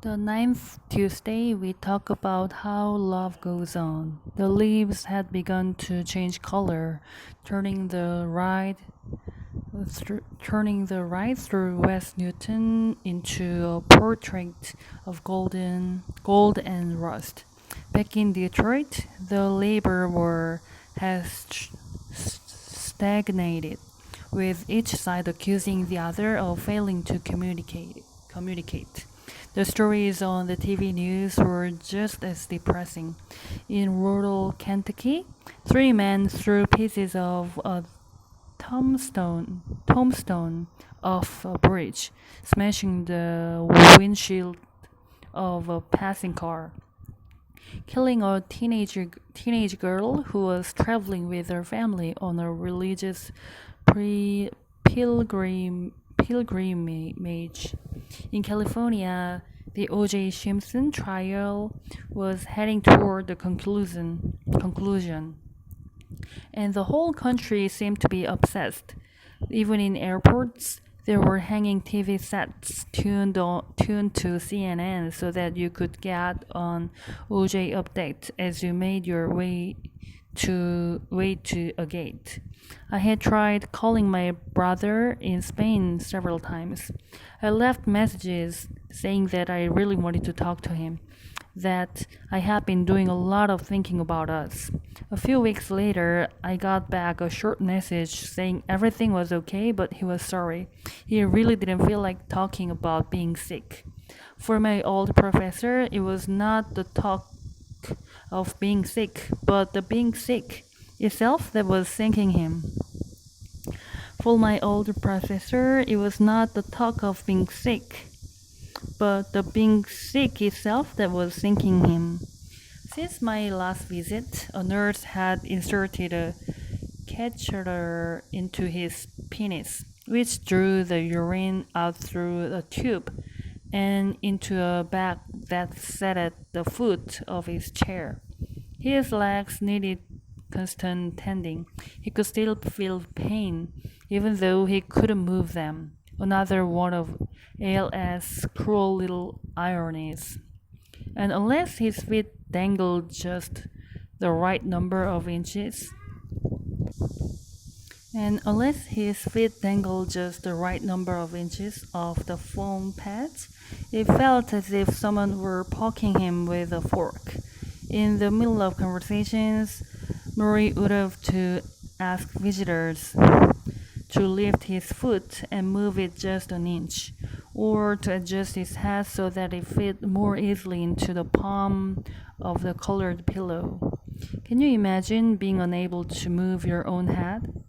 The ninth Tuesday, we talk about how love goes on. The leaves had begun to change color, turning the right through West Newton into a portrait of gold and rust. Back in Detroit, the labor war has stagnated, with each side accusing the other of failing to communicate. The stories on the TV news were just as depressing. In rural Kentucky, three men threw pieces of a tombstone off a bridge, smashing the windshield of a passing car, killing a teenage girl who was traveling with her family on a religious pilgrimage. In California, the O.J. Simpson trial was heading toward the conclusion, and the whole country seemed to be obsessed. Even in airports, there were hanging TV sets tuned to CNN so that you could get an OJ update as you made your way to a gate. I had tried calling my brother in Spain several times. I left messages saying that I really wanted to talk to him, that I had been doing a lot of thinking about us. A few weeks later, I got back a short message saying everything was okay, but he was sorry. He really didn't feel like talking about being sick. For my old professor, it was not the talk of being sick, but the being sick itself that was sinking him. For my old professor, it was not the talk of being sick, but the being sick itself that was sinking him. Since my last visit, a nurse had inserted a catheter into his penis, which drew the urine out through a tube and into a bag that sat at the foot of his chair. His legs needed constant tending. He could still feel pain, even though he couldn't move them. Another one of ALS's cruel little ironies. And unless his feet dangled just the right number of inches, off the foam pads, it felt as if someone were poking him with a fork. In the middle of conversations, Murray would have to ask visitors to lift his foot and move it just an inch, or to adjust his head so that it fit more easily into the palm of the colored pillow. Can you imagine being unable to move your own head?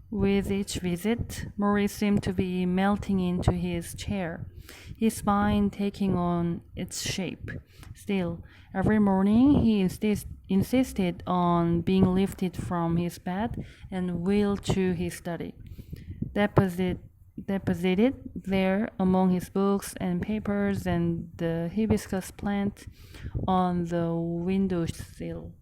With each visit, Murray seemed to be melting into his chair, his spine taking on its shape. Still, every morning he insisted on being lifted from his bed and wheeled to his study, deposited there among his books and papers and the hibiscus plant on the windowsill.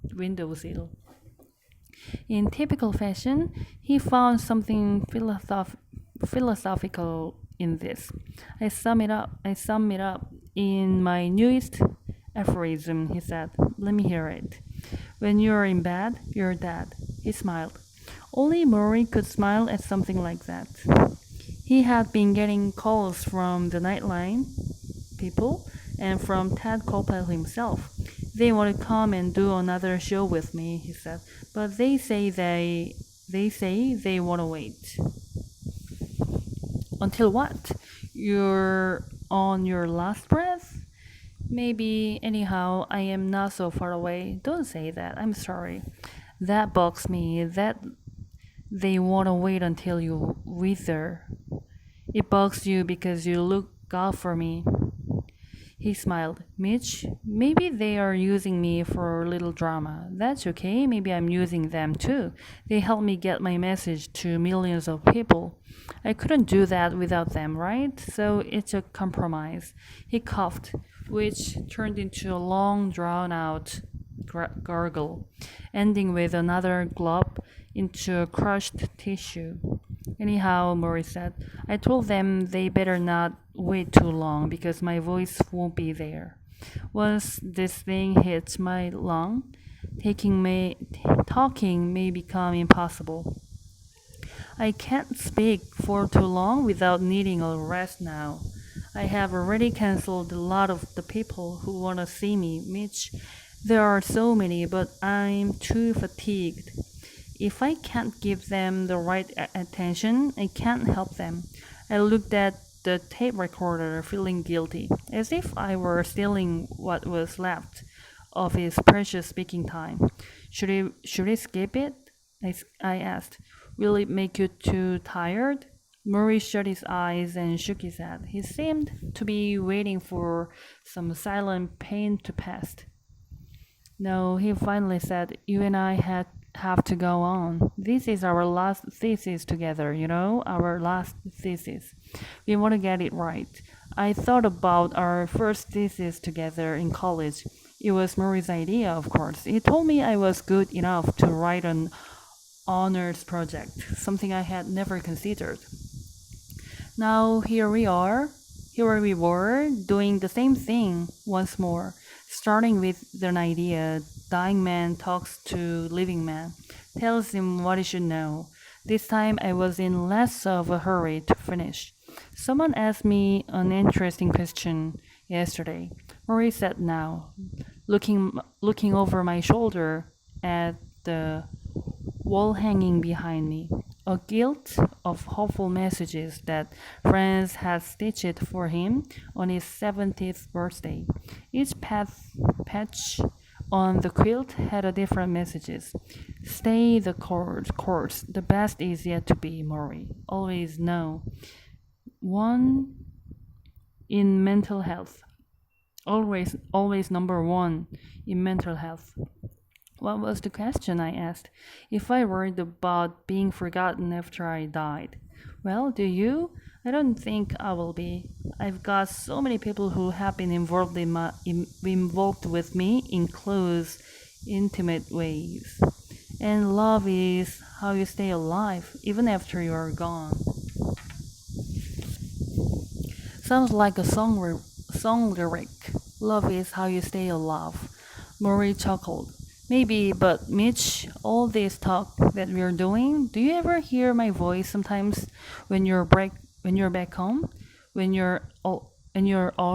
In typical fashion, he found something philosophical in this. I sum it up in my newest aphorism, he said. Let me hear it. When you're in bed, you're dead. He smiled. Only Murray could smile at something like that. He had been getting calls from the Nightline people and from Ted Koppel himself. They want to come and do another show with me, he said, but they say they want to wait. Until what? You're on your last breath? Maybe. Anyhow, I am not so far away. Don't say that. I'm sorry. That bugs me. That they want to wait until you wither. It bugs you because you look out for me. He smiled. Mitch, maybe they are using me for a little drama. That's okay. Maybe I'm using them too. They help me get my message to millions of people. I couldn't do that without them, right? So it's a compromise. He coughed, which turned into a long, drawn-out gargle, ending with another glop into a crushed tissue. Anyhow, Murray said, I told them they better not wait too long because my voice won't be there. Once this thing hits my lung, talking may become impossible. I can't speak for too long without needing a rest now. I have already canceled a lot of the people who want to see me, Mitch. There are so many, but I'm too fatigued. If I can't give them the right attention, I can't help them. I looked at the tape recorder, feeling guilty, as if I were stealing what was left of his precious speaking time. Should I skip it? I asked. Will it make you too tired? Murray shut his eyes and shook his head. He seemed to be waiting for some silent pain to pass. No, he finally said, you and I have to go on. This is our last thesis together, our last thesis. We want to get it right. I thought about our first thesis together in college. It was Murray's idea, of course. He told me I was good enough to write an honors project, something I had never considered. Now here we were, doing the same thing once more, starting with an idea. Dying man talks to living man, tells him what he should know. This time I was in less of a hurry to finish. Someone asked me an interesting question yesterday. Murray said now, looking over my shoulder at the wall hanging behind me. A guilt of hopeful messages that friends had stitched for him on his 70th birthday. Each patch on the quilt had a different messages. Stay the course. The best is yet to be, Murray. Always know. One in mental health. Always number one in mental health. What was the question? I asked. If I worried about being forgotten after I died. Well, do you? I don't think I will be. I've got so many people who have been involved with me in close, intimate ways. And love is how you stay alive, even after you are gone. Sounds like a song lyric. Love is how you stay alive. Murray chuckled. Maybe, but Mitch, all this talk that we're doing, do you ever hear my voice sometimes when you're back home? When you're all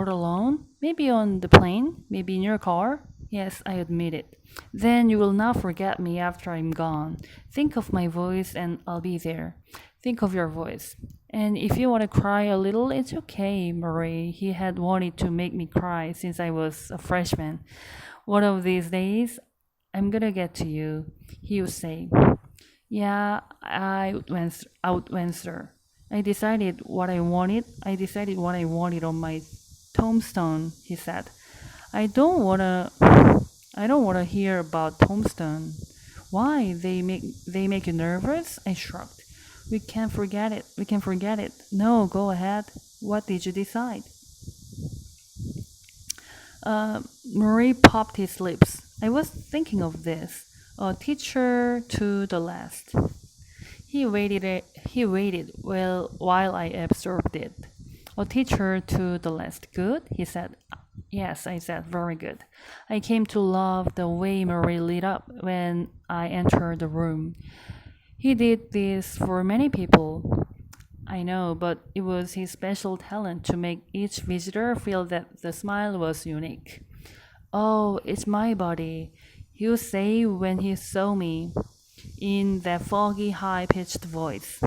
alone? Maybe on the plane? Maybe in your car? Yes, I admit it. Then you will not forget me after I'm gone. Think of my voice and I'll be there. Think of your voice. And if you want to cry a little, it's okay, Murray. He had wanted to make me cry since I was a freshman. One of these days, I'm gonna get to you, he would say. Yeah, I would answer. I decided what I wanted. On my tombstone, he said. I don't wanna hear about tombstone. Why? They make you nervous? I shrugged. We can forget it. No, go ahead. What did you decide? Murray popped his lips. I was thinking of this. A teacher to the last. He waited while I absorbed it. A teacher to the last. Good? He said. Yes, I said. Very good. I came to love the way Murray lit up when I entered the room. He did this for many people. I know, but it was his special talent to make each visitor feel that the smile was unique. Oh, it's my body, he would say when he saw me, in that foggy, high-pitched voice.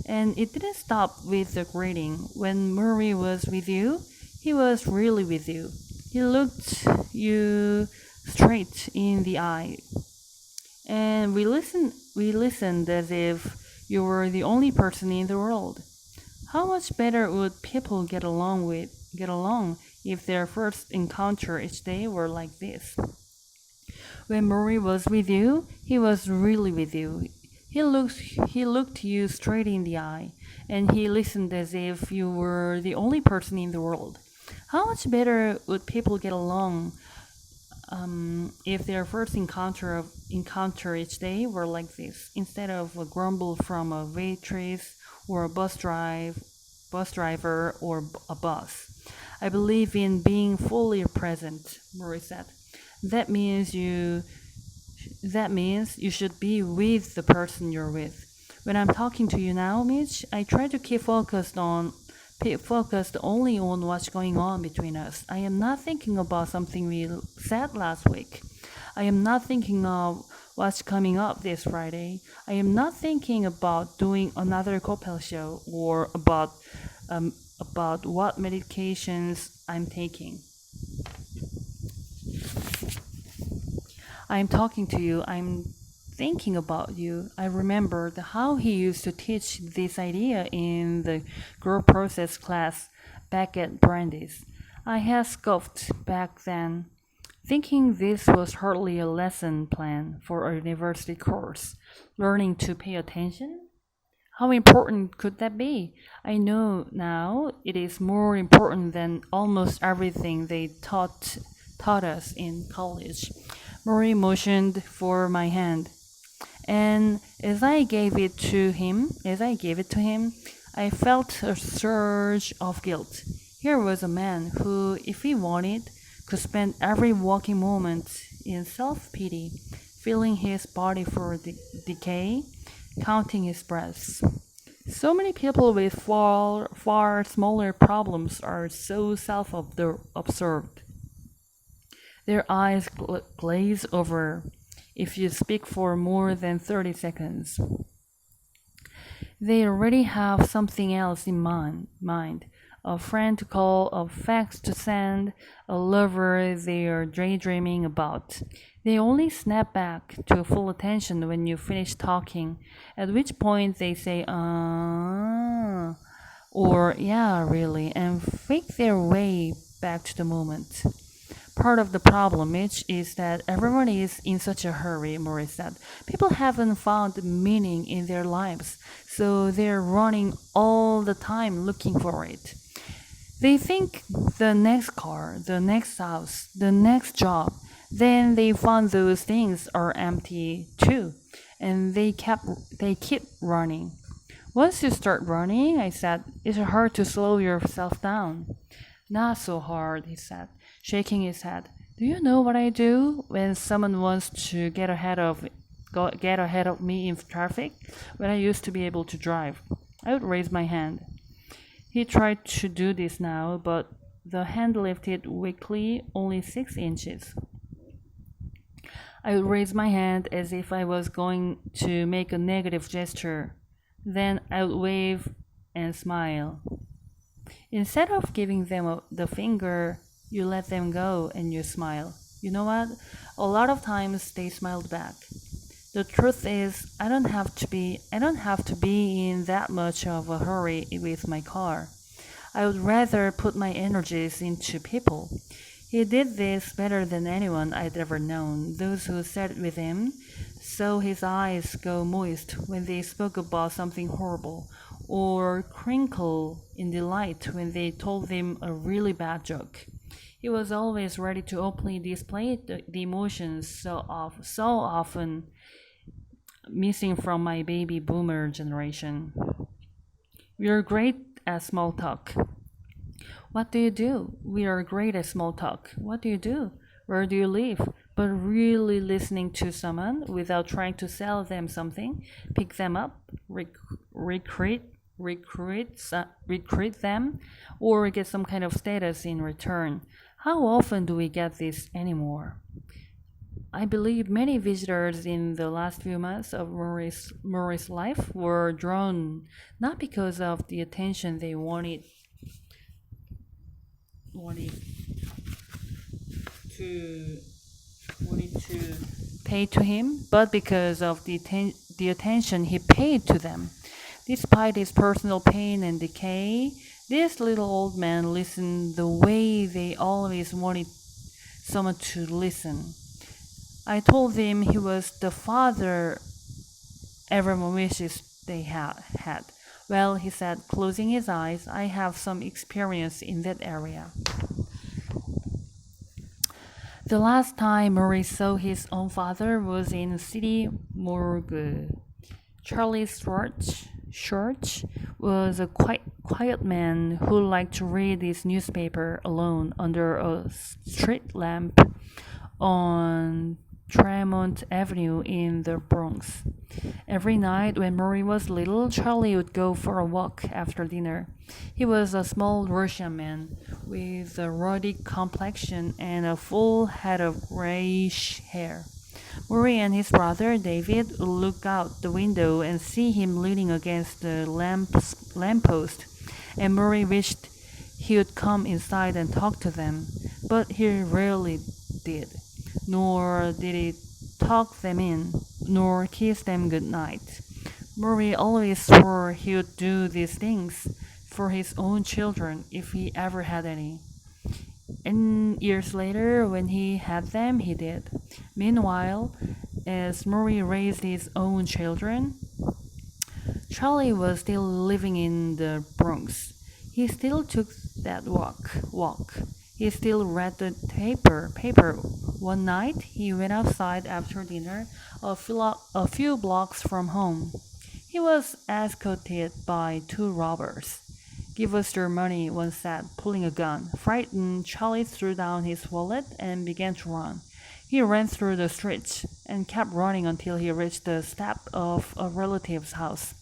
And it didn't stop with the greeting. When Murray was with you, he was really with you. He looked you straight in the eye. And we listened as if you were the only person in the world. How much better would people get along if their first encounter each day were like this? When Murray was with you, he was really with you. He looked you straight in the eye, and he listened as if you were the only person in the world. How much better would people get along if their first encounter each day were like this, instead of a grumble from a waitress or a bus bus driver or a bus. I believe in being fully present, Murray said. That means you should be with the person you're with. When I'm talking to you now, Mitch, I try to keep focused only on what's going on between us. I am not thinking about something we said last week. I am not thinking of what's coming up this Friday. I am not thinking about doing another Coppel show or about what medications I'm taking. I'm talking to you. I'm thinking about you. I remembered how he used to teach this idea in the group process class back at Brandeis. I had scoffed back then, thinking this was hardly a lesson plan for a university course. Learning to pay attention? How important could that be? I know now it is more important than almost everything they taught us in college. Murray motioned for my hand, and as I gave it to him, I felt a surge of guilt. Here was a man who, if he wanted, could spend every waking moment in self-pity, feeling his body for decay, counting his breaths. So many people with far smaller problems are so self-absorbed. Their eyes glaze over if you speak for more than 30 seconds. They already have something else in mind. A friend to call, a fax to send, a lover they are daydreaming about. They only snap back to full attention when you finish talking, at which point they say, or yeah, really, and fake their way back to the moment. Part of the problem, Mitch, is that everyone is in such a hurry, Morris said. People haven't found meaning in their lives, so they're running all the time looking for it. They think the next car, the next house, the next job, then they find those things are empty too, and they keep running. Once you start running, I said, it's hard to slow yourself down. Not so hard, he said, shaking his head. Do you know what I do when someone wants to get ahead of me in traffic? When I used to be able to drive, I would raise my hand. He tried to do this now, but the hand lifted weakly, only 6 inches. I would raise my hand as if I was going to make a negative gesture. Then I would wave and smile. Instead of giving them the finger, you let them go and you smile. You know what? A lot of times they smiled back. The truth is, I don't have to be in that much of a hurry with my car. I would rather put my energies into people. He did this better than anyone I'd ever known. Those who sat with him saw his eyes go moist when they spoke about something horrible, or crinkle in delight when they told him a really bad joke. He was always ready to openly display the emotions so often missing from my baby boomer generation. We are great at small talk. What do you do? We are great at small talk. What do you do? Where do you live? But really listening to someone without trying to sell them something, pick them up, recruit them, or get some kind of status in return. How often do we get this anymore? I believe many visitors in the last few months of Murray's life were drawn not because of the attention they wanted to pay to him, but because of the attention he paid to them. Despite his personal pain and decay, this little old man listened the way they always wanted someone to listen. I told him he was the father everyone wishes they had. Well, he said, closing his eyes, I have some experience in that area. The last time Murray saw his own father was in city morgue. Charlie Schwartz was a quiet man who liked to read his newspaper alone under a street lamp on Tremont Avenue in the Bronx. Every night when Murray was little, Charlie would go for a walk after dinner. He was a small Russian man with a ruddy complexion and a full head of grayish hair. Murray and his brother David would look out the window and see him leaning against the lamppost, and Murray wished he would come inside and talk to them, but he rarely did, nor did he talk them in, nor kiss them good night. Murray always swore he would do these things for his own children if he ever had any. And years later, when he had them, he did. Meanwhile, as Murray raised his own children, Charlie was still living in the Bronx. He still took that walk. He still read the paper. One night, he went outside after dinner, a few blocks from home. He was escorted by two robbers. "Give us your money," one said, pulling a gun. Frightened, Charlie threw down his wallet and began to run. He ran through the streets and kept running until he reached the step of a relative's house,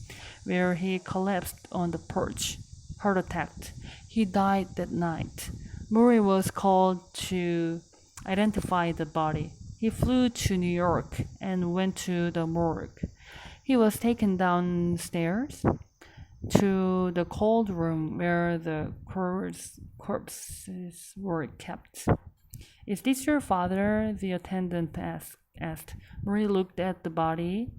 where he collapsed on the porch, heart attacked. He died that night. Murray was called to identify the body. He flew to New York and went to the morgue. He was taken downstairs to the cold room where the corpses were kept. "Is this your father?" the attendant asked. Murray looked at the body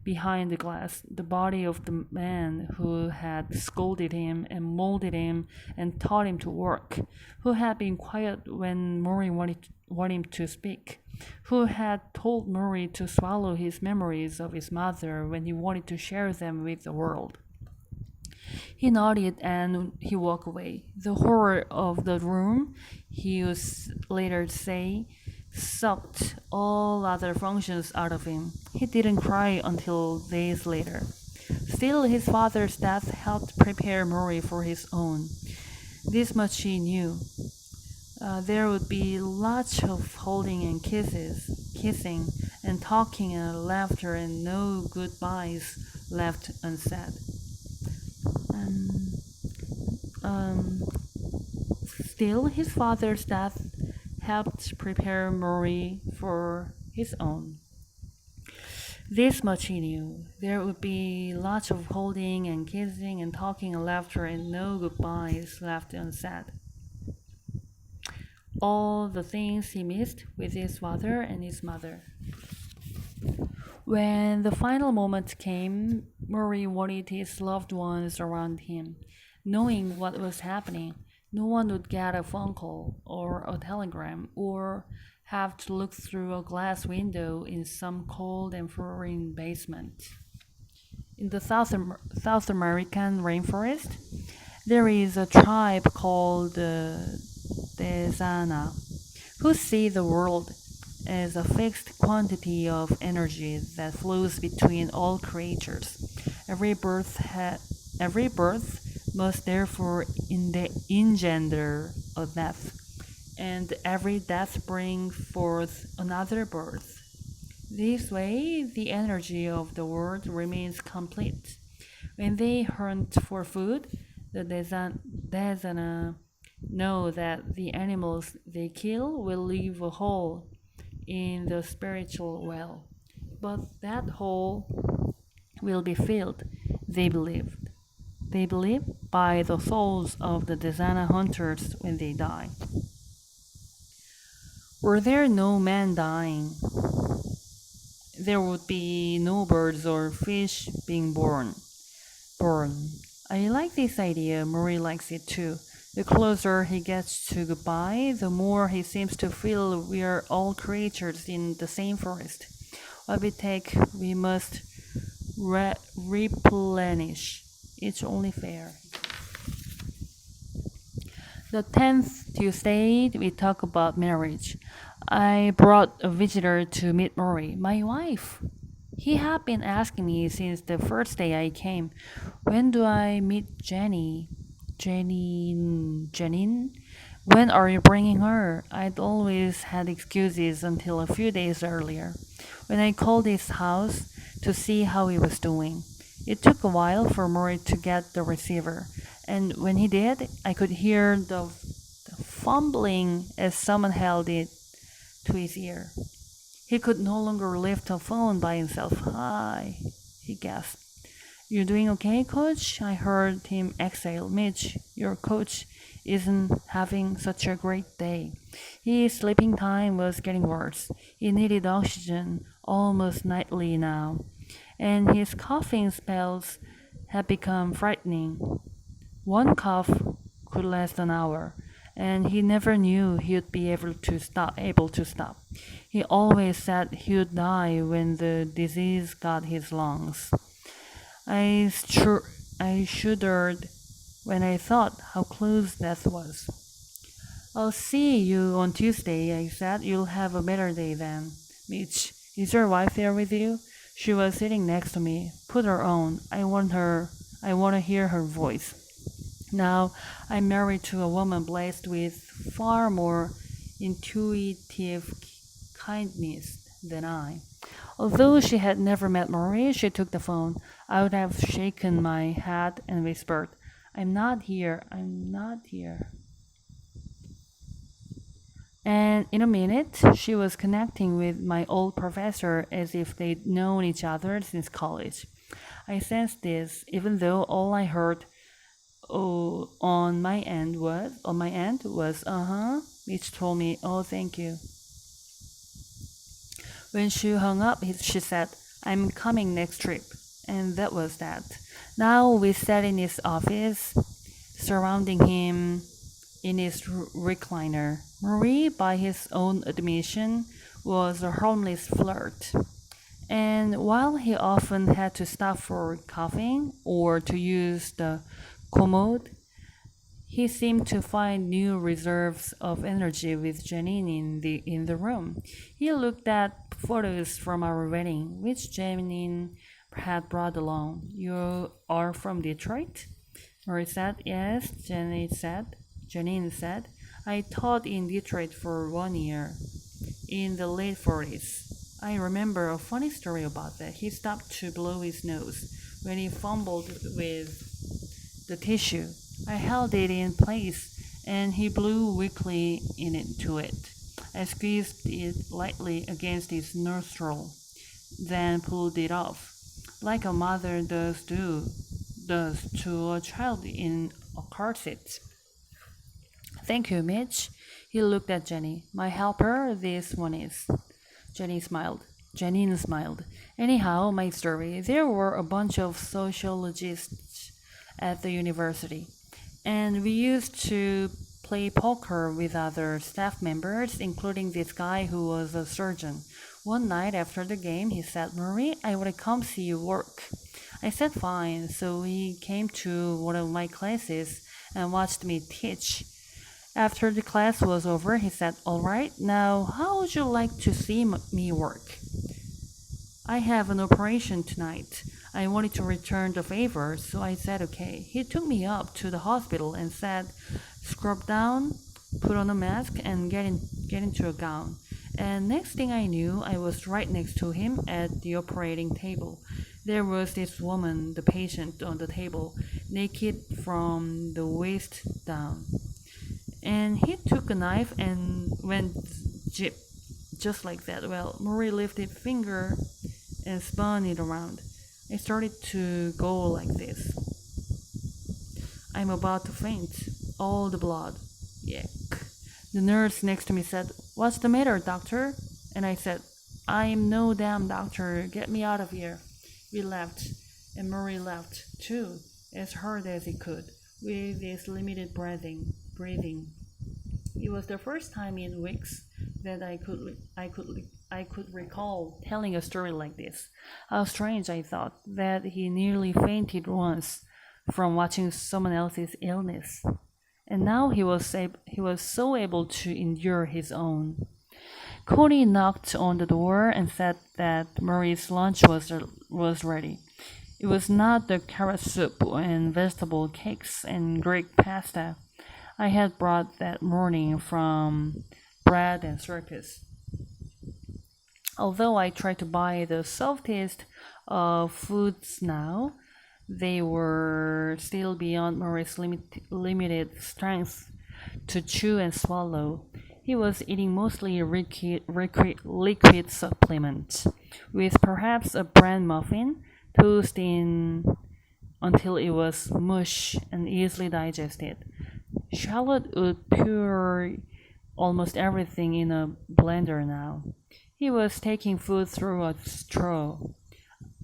behind the glass, the body of the man who had scolded him and molded him and taught him to work, who had been quiet when Murray wanted him to speak, who had told Murray to swallow his memories of his mother when he wanted to share them with the world. He nodded and he walked away. The horror of the room, he would later say, sucked all other functions out of him. He didn't cry until days later. Still, his father's death helped prepare Murray for his own. This much he knew. There would be lots of holding and kissing and talking and laughter, and no goodbyes left unsaid. Still, his father's death helped prepare Murray for his own. This much he knew. There would be lots of holding and kissing and talking and laughter, and no goodbyes left unsaid. All the things he missed with his father and his mother. When the final moment came, Murray wanted his loved ones around him, knowing what was happening. No one would get a phone call or a telegram or have to look through a glass window in some cold and foreign basement. In the South American rainforest, there is a tribe called the Desana, who see the world as a fixed quantity of energy that flows between all creatures. Every birth must therefore engender a death, and every death brings forth another birth. This way, the energy of the world remains complete. When they hunt for food, the Desana know that the animals they kill will leave a hole in the spiritual well, but that hole will be filled, they believe. They believe by the souls of the Desana hunters when they die. Were there no men dying, there would be no birds or fish being born. I like this idea. Murray likes it too. The closer he gets to goodbye, the more he seems to feel we are all creatures in the same forest. What we take, we must replenish. It's only fair. The 10th Tuesday, we talk about marriage. I brought a visitor to meet Murray, my wife. He had been asking me since the first day I came, when do I meet Jenny? Janine? When are you bringing her? I'd always had excuses until a few days earlier, when I called his house to see how he was doing. It took a while for Murray to get the receiver, and when he did, I could hear the fumbling as someone held it to his ear. He could no longer lift the phone by himself. Hi, he gasped. You doing okay, coach? I heard him exhale. Mitch, your coach isn't having such a great day. His sleeping time was getting worse. He needed oxygen almost nightly now, and his coughing spells had become frightening. One cough could last an hour, and he never knew he'd be able to stop. He always said he'd die when the disease got his lungs. I shuddered when I thought how close death was. I'll see you on Tuesday, I said. You'll have a better day then. Mitch, is your wife there with you? She was sitting next to me. Put her on. I want to hear her voice. Now, I'm married to a woman blessed with far more intuitive kindness than I. Although she had never met Marie, she took the phone. I would have shaken my head and whispered, I'm not here, I'm not here. And in a minute, she was connecting with my old professor as if they'd known each other since college. I sensed this, even though all I heard on my end was uh-huh, which told me, oh, thank you. When she hung up, she said, I'm coming next trip. And that was that. Now we sat in his office, surrounding him in his recliner. Marie, by his own admission, was a harmless flirt. And while he often had to stop for coughing or to use the commode, he seemed to find new reserves of energy with Janine in the room. He looked at photos from our wedding, which Janine had brought along. You are from Detroit? Marie said. Yes, Janine said. I taught in Detroit for 1 year, in the late 40s. I remember a funny story about that. He stopped to blow his nose when he fumbled with the tissue. I held it in place, and he blew weakly into it. I squeezed it lightly against his nostril, then pulled it off, like a mother does to a child in a car seat. Thank you, Mitch. He looked at Jenny. My helper, this one is. Jenny smiled. Janine smiled. Anyhow, my story. There were a bunch of sociologists at the university, and we used to play poker with other staff members, including this guy who was a surgeon. One night after the game, he said, Marie, I want to come see you work. I said fine, so he came to one of my classes and watched me teach. After the class was over, he said, all right, now how would you like to see me work? I have an operation tonight. I wanted to return the favor, so I said okay. He took me up to the hospital and said, scrub down, put on a mask, and get into a gown. And next thing I knew, I was right next to him at the operating table. There was this woman, the patient, on the table, naked from the waist down. And he took a knife and went jip, just like that. Well, Marie lifted a finger and spun it around. I started to go like this. I'm about to faint. All the blood. Yuck. The nurse next to me said, what's the matter, doctor? And I said, I'm no damn doctor. Get me out of here. We left, and Murray left, too, as hard as he could, with his limited breathing. It was the first time in weeks that I could recall telling a story like this. How strange, I thought, that he nearly fainted once from watching someone else's illness, and now he was so able to endure his own. Cody knocked on the door and said that Murray's lunch was ready. It was not the carrot soup and vegetable cakes and Greek pasta I had brought that morning from bread and circus. Although I try to buy the softest of foods now, they were still beyond Murray's limited strength to chew and swallow. He was eating mostly liquid supplements, with perhaps a bran muffin toasted in until it was mush and easily digested. Charlotte would pour almost everything in a blender now. He was taking food through a straw.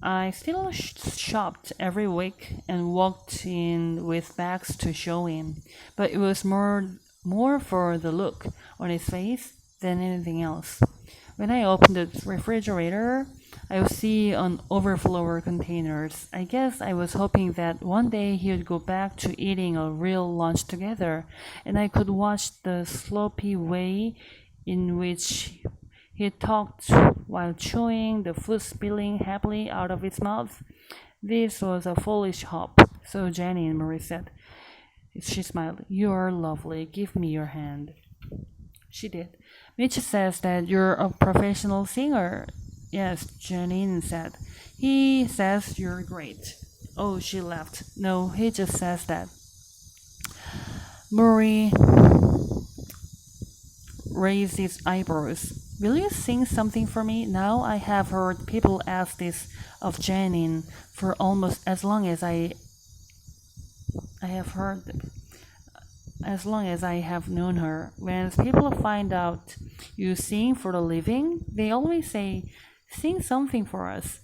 I still shopped every week and walked in with bags to show him, but it was more for the look on his face than anything else. When I opened the refrigerator, I would see an overflow containers. I guess I was hoping that one day he would go back to eating a real lunch together, and I could watch the sloppy way in which he talked while chewing, the food spilling happily out of his mouth. This was a foolish hope, so Jenny and Marie said. She smiled. You are lovely. Give me your hand. She did. Mitch says that you're a professional singer. Yes, Janine said. He says you're great. Oh, she laughed. No, he just says that. Murray raised his eyebrows. Will you sing something for me? Now I have heard people ask this of Janine for almost as long as I have heard as long as I have known her. When people find out you sing for a living, they always say, sing something for us.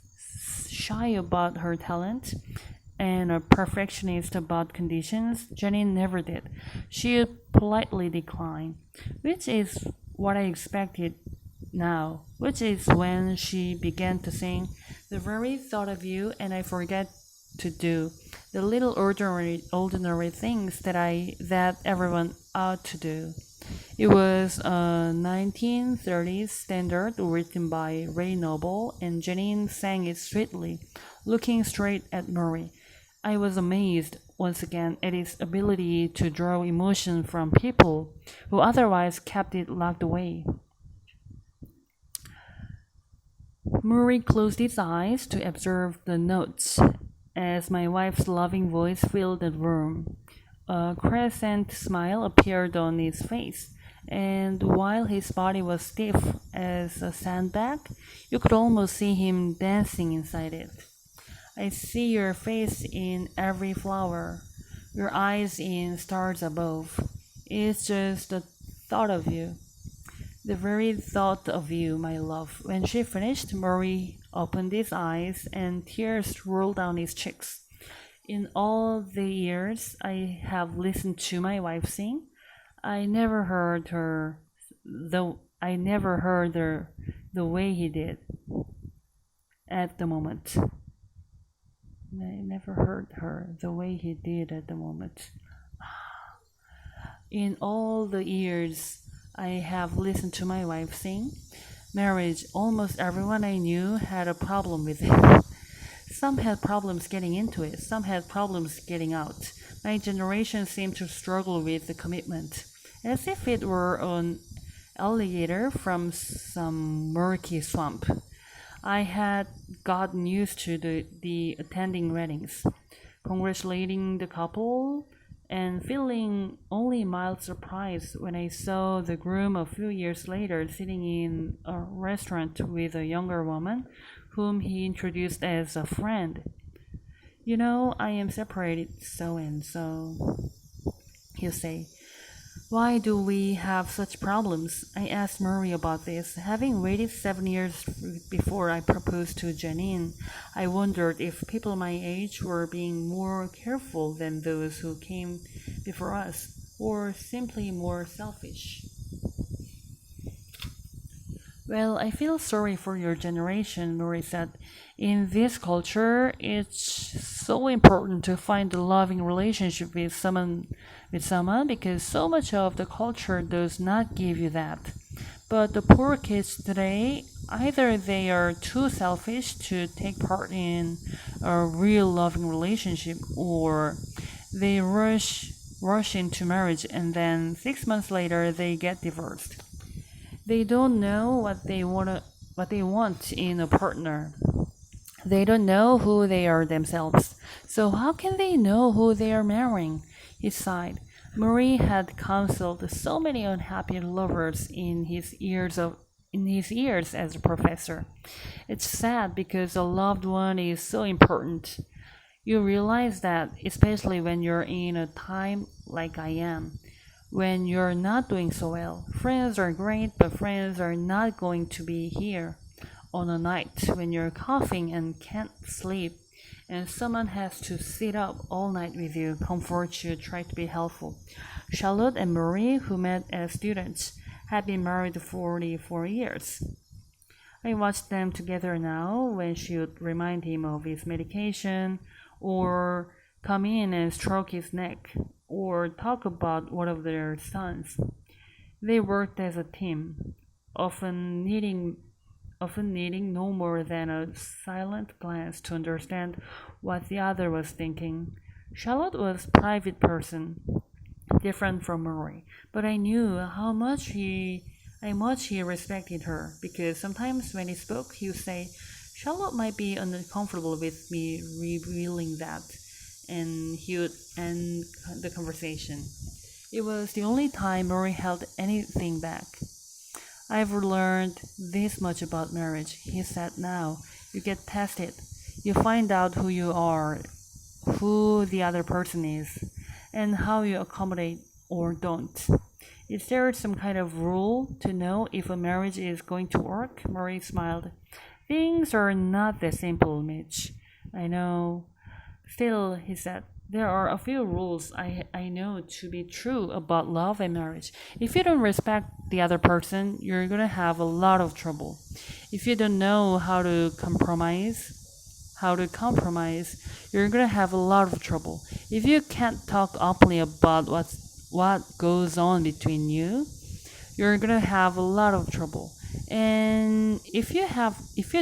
Shy about her talent and a perfectionist about conditions, Janine never did. She politely declined, which is what I expected now, which is when she began to sing, the very thought of you and I forget to do the little ordinary things that everyone ought to do. It was a 1930s standard written by Ray Noble, and Janine sang it sweetly, looking straight at Murray. I was amazed once again at its ability to draw emotion from people who otherwise kept it locked away. Murray closed his eyes to observe the notes as my wife's loving voice filled the room. A crescent smile appeared on his face, and while his body was stiff as a sandbag, you could almost see him dancing inside it. I see your face in every flower, your eyes in stars above. It's just the thought of you. The very thought of you, my love. When she finished, Murray opened his eyes and tears rolled down his cheeks. In all the years I have listened to my wife sing, I never heard her the way he did at the moment. I never heard her the way he did at the moment. In all the years I have listened to my wife sing marriage, almost everyone I knew had a problem with it. Some had problems getting into it, some had problems getting out. My generation seemed to struggle with the commitment, as if it were an alligator from some murky swamp. I had gotten used to the attending weddings, congratulating the couple, and feeling only mild surprise when I saw the groom a few years later sitting in a restaurant with a younger woman whom he introduced as a friend. You know, I am separated so and so, he'll say. Why do we have such problems? I asked Murray about this. Having waited 7 years before I proposed to Janine, I wondered if people my age were being more careful than those who came before us, or simply more selfish. Well, I feel sorry for your generation, Murray said. In this culture, it's so important to find a loving relationship with someone because so much of the culture does not give you that. But the poor kids today Either they are too selfish to take part in a real loving relationship, or they rush into marriage and then 6 months later they get divorced. They don't know what they want in a partner. They don't know who they are themselves. So how can they know who they are marrying? He sighed. Marie had counseled so many unhappy lovers in his years as a professor. It's sad because a loved one is so important. You realize that especially when you're in a time like I am, when you're not doing so well. Friends are great, but friends are not going to be here on a night when you're coughing and can't sleep, and someone has to sit up all night with you, comfort you, try to be helpful. Charlotte and Marie, who met as students, had been married 44 years. I watch them together now when she would remind him of his medication, or come in and stroke his neck, or talk about one of their sons. They worked as a team, often needing no more than a silent glance to understand what the other was thinking. Charlotte was a private person, different from Murray, but I knew how much he respected her, because sometimes when he spoke, he would say, Charlotte might be uncomfortable with me revealing that, and he would end the conversation. It was the only time Murray held anything back. I've learned this much about marriage, he said now. You get tested. You find out who you are, who the other person is, and how you accommodate or don't. Is there some kind of rule to know if a marriage is going to work? Murray smiled. Things are not that simple, Mitch. I know. Still, he said, there are a few rules I know to be true about love and marriage. If you don't respect the other person, you're going to have a lot of trouble. If you don't know you're going to have a lot of trouble. If you can't talk openly about what goes on between you, you're going to have a lot of trouble. And if you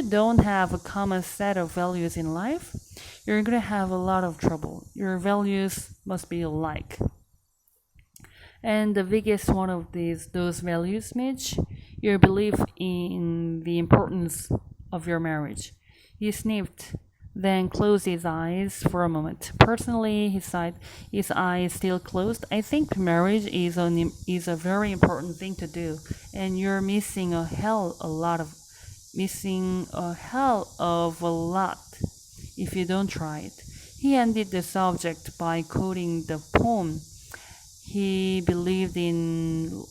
don't have a common set of values in life, you're going to have a lot of trouble. Your values must be alike. And the biggest one of those values, Mitch, your belief in the importance of your marriage. He sniffed, then closed his eyes for a moment. Personally, he sighed, his eyes still closed. I think marriage is a very important thing to do, and you're missing a hell of a lot if you don't try it. He ended the subject by quoting the poem he believed in